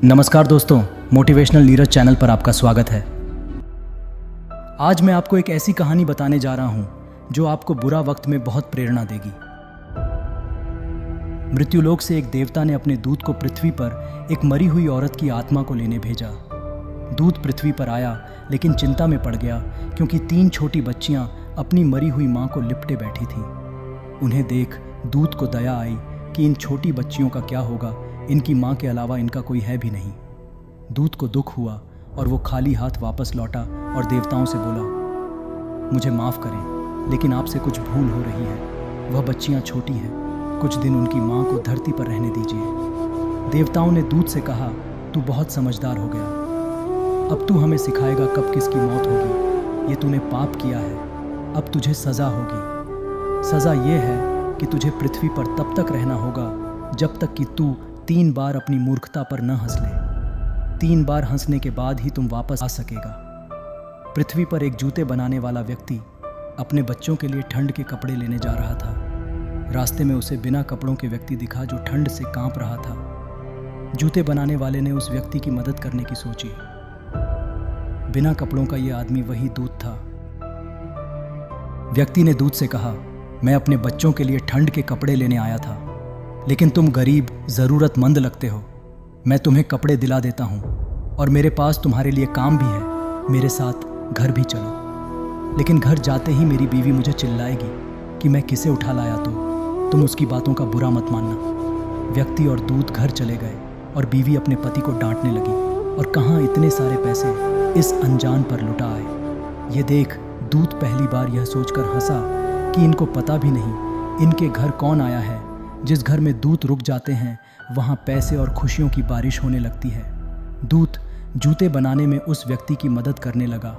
नमस्कार दोस्तों, motivational Neeraj channel पर आपका स्वागत है। आज मैं आपको एक ऐसी कहानी बताने जा रहा हूं जो आपको बुरा वक्त में बहुत प्रेरणा देगी। मृत्युलोक से एक देवता ने अपने दूत को पृथ्वी पर एक मरी हुई औरत की आत्मा को लेने भेजा। दूत पृथ्वी पर आया लेकिन चिंता में पड़ गया क्योंकि 3 छोटी बच्चियां अपनी मरी हुई मां को लिपटे बैठी थीं। उन्हें देख दूत को दया आई कि इन छोटी बच्चियों का क्या होगा, इनकी मां के अलावा इनका कोई है भी नहीं। दूत को दुख हुआ और वो खाली हाथ वापस लौटा और देवताओं से बोला, मुझे माफ़ करें लेकिन आपसे कुछ भूल हो रही है। वह बच्चियां छोटी हैं, कुछ दिन उनकी मां को धरती पर रहने दीजिए। देवताओं ने दूत से कहा, तू बहुत समझदार हो गया, अब तू हमें सिखाएगा कब किसकी मौत होगी। ये तूने पाप किया है, अब तुझे सज़ा होगी। सज़ा ये है कि तुझे पृथ्वी पर तब तक रहना होगा जब तक कि तू 3 बार अपनी मूर्खता पर न हंस ले। 3 बार हंसने के बाद ही तुम वापस आ सकेगा। पृथ्वी पर एक जूते बनाने वाला व्यक्ति अपने बच्चों के लिए ठंड के कपड़े लेने जा रहा था। रास्ते में उसे बिना कपड़ों के व्यक्ति दिखा जो ठंड से कांप रहा था। जूते बनाने वाले ने उस व्यक्ति की मदद करने की सोची। बिना कपड़ों का यह आदमी वही दूत था। व्यक्ति ने दूत से कहा, मैं अपने बच्चों के लिए ठंड के कपड़े लेने आया था, लेकिन तुम गरीब ज़रूरतमंद लगते हो। मैं तुम्हें कपड़े दिला देता हूँ और मेरे पास तुम्हारे लिए काम भी है। मेरे साथ घर भी चलो। लेकिन घर जाते ही मेरी बीवी मुझे चिल्लाएगी कि मैं किसे उठा लाया, तो तुम उसकी बातों का बुरा मत मानना। व्यक्ति और दूत घर चले गए और बीवी अपने पति को डांटने लगी, और कहाँ इतने सारे पैसे इस अनजान पर लुटा आए। ये देख दूत पहली बार यह सोचकर हंसा कि इनको पता भी नहीं इनके घर कौन आया है। जिस घर में दूत रुक जाते हैं वहाँ पैसे और खुशियों की बारिश होने लगती है। दूत जूते बनाने में उस व्यक्ति की मदद करने लगा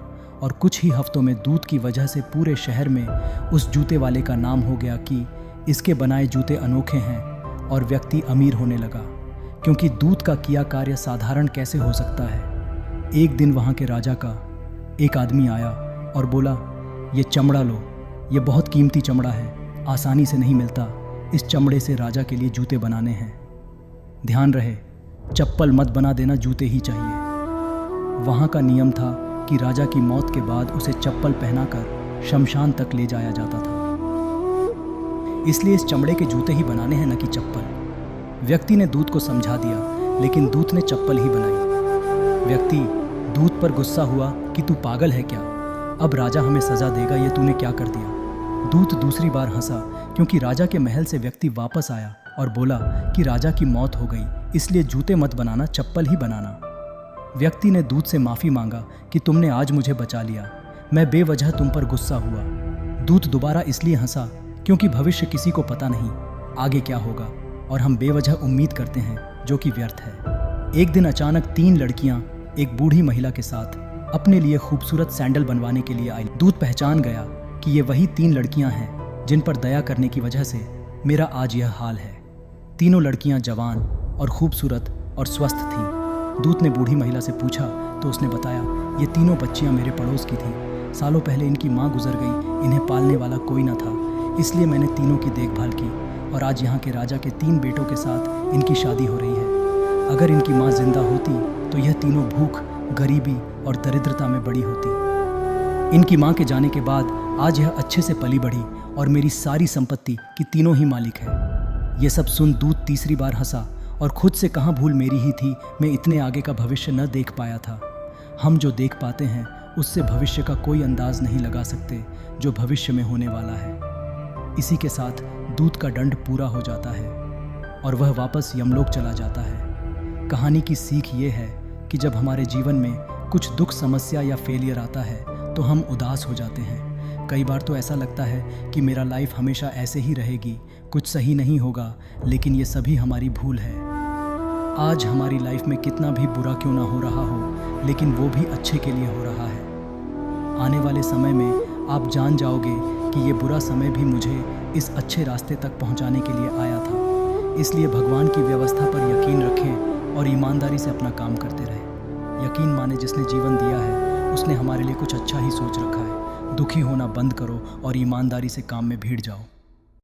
और कुछ ही हफ्तों में दूत की वजह से पूरे शहर में उस जूते वाले का नाम हो गया कि इसके बनाए जूते अनोखे हैं, और व्यक्ति अमीर होने लगा क्योंकि दूत का किया कार्य साधारण कैसे हो सकता है। एक दिन वहाँ के राजा का एक आदमी आया और बोला, ये चमड़ा लो, ये बहुत कीमती चमड़ा है, आसानी से नहीं मिलता। इस चमड़े से राजा के लिए जूते बनाने हैं। ध्यान रहे, चप्पल मत बना देना, जूते ही चाहिए। वहाँ का नियम था कि राजा की मौत के बाद उसे चप्पल पहनाकर शमशान तक ले जाया जाता था, इसलिए इस चमड़े के जूते ही बनाने हैं, न कि चप्पल। व्यक्ति ने दूत को समझा दिया, लेकिन दूत ने चप्पल ही बनाई। व्यक्ति दूत पर गुस्सा हुआ कि तू पागल है क्या, अब राजा हमें सजा देगा, ये तूने क्या कर दिया। दूत दूसरी बार हंसा क्योंकि राजा के महल से व्यक्ति वापस आया और बोला कि राजा की मौत हो गई, इसलिए जूते मत बनाना, चप्पल ही बनाना। व्यक्ति ने दूत से माफ़ी मांगा कि तुमने आज मुझे बचा लिया, मैं बेवजह तुम पर गुस्सा हुआ। दूत दोबारा इसलिए हंसा क्योंकि भविष्य किसी को पता नहीं आगे क्या होगा, और हम बेवजह उम्मीद करते हैं जो कि व्यर्थ है। एक दिन अचानक 3 लड़कियां एक बूढ़ी महिला के साथ अपने लिए खूबसूरत सैंडल बनवाने के लिए आई। दूत पहचान गया कि ये वही 3 लड़कियां हैं जिन पर दया करने की वजह से मेरा आज यह हाल है। तीनों लड़कियां जवान और खूबसूरत और स्वस्थ थीं। दूत ने बूढ़ी महिला से पूछा तो उसने बताया, ये तीनों बच्चियां मेरे पड़ोस की थीं। सालों पहले इनकी मां गुजर गई, इन्हें पालने वाला कोई न था, इसलिए मैंने तीनों की देखभाल की, और आज यहाँ के राजा के 3 बेटों के साथ इनकी शादी हो रही है। अगर इनकी माँ जिंदा होती तो यह तीनों भूख, गरीबी और दरिद्रता में बड़ी होती। इनकी माँ के जाने के बाद आज यह अच्छे से पली बढ़ी और मेरी सारी संपत्ति की तीनों ही मालिक है। ये सब सुन दूत तीसरी बार हंसा और खुद से कहाँ भूल मेरी ही थी, मैं इतने आगे का भविष्य न देख पाया था। हम जो देख पाते हैं उससे भविष्य का कोई अंदाज नहीं लगा सकते जो भविष्य में होने वाला है। इसी के साथ दूत का दंड पूरा हो जाता है और वह वापस यमलोक चला जाता है। कहानी की सीख ये है कि जब हमारे जीवन में कुछ दुख, समस्या या फेलियर आता है तो हम उदास हो जाते हैं। कई बार तो ऐसा लगता है कि मेरा लाइफ हमेशा ऐसे ही रहेगी, कुछ सही नहीं होगा, लेकिन ये सभी हमारी भूल है। आज हमारी लाइफ में कितना भी बुरा क्यों ना हो रहा हो, लेकिन वो भी अच्छे के लिए हो रहा है। आने वाले समय में आप जान जाओगे कि ये बुरा समय भी मुझे इस अच्छे रास्ते तक पहुंचाने के लिए आया था। इसलिए भगवान की व्यवस्था पर यकीन रखें और ईमानदारी से अपना काम करते रहें। यकीन माने जिसने जीवन दिया है उसने हमारे लिए कुछ अच्छा ही सोच रखा है। दुखी होना बंद करो और ईमानदारी से काम में भीड़ जाओ।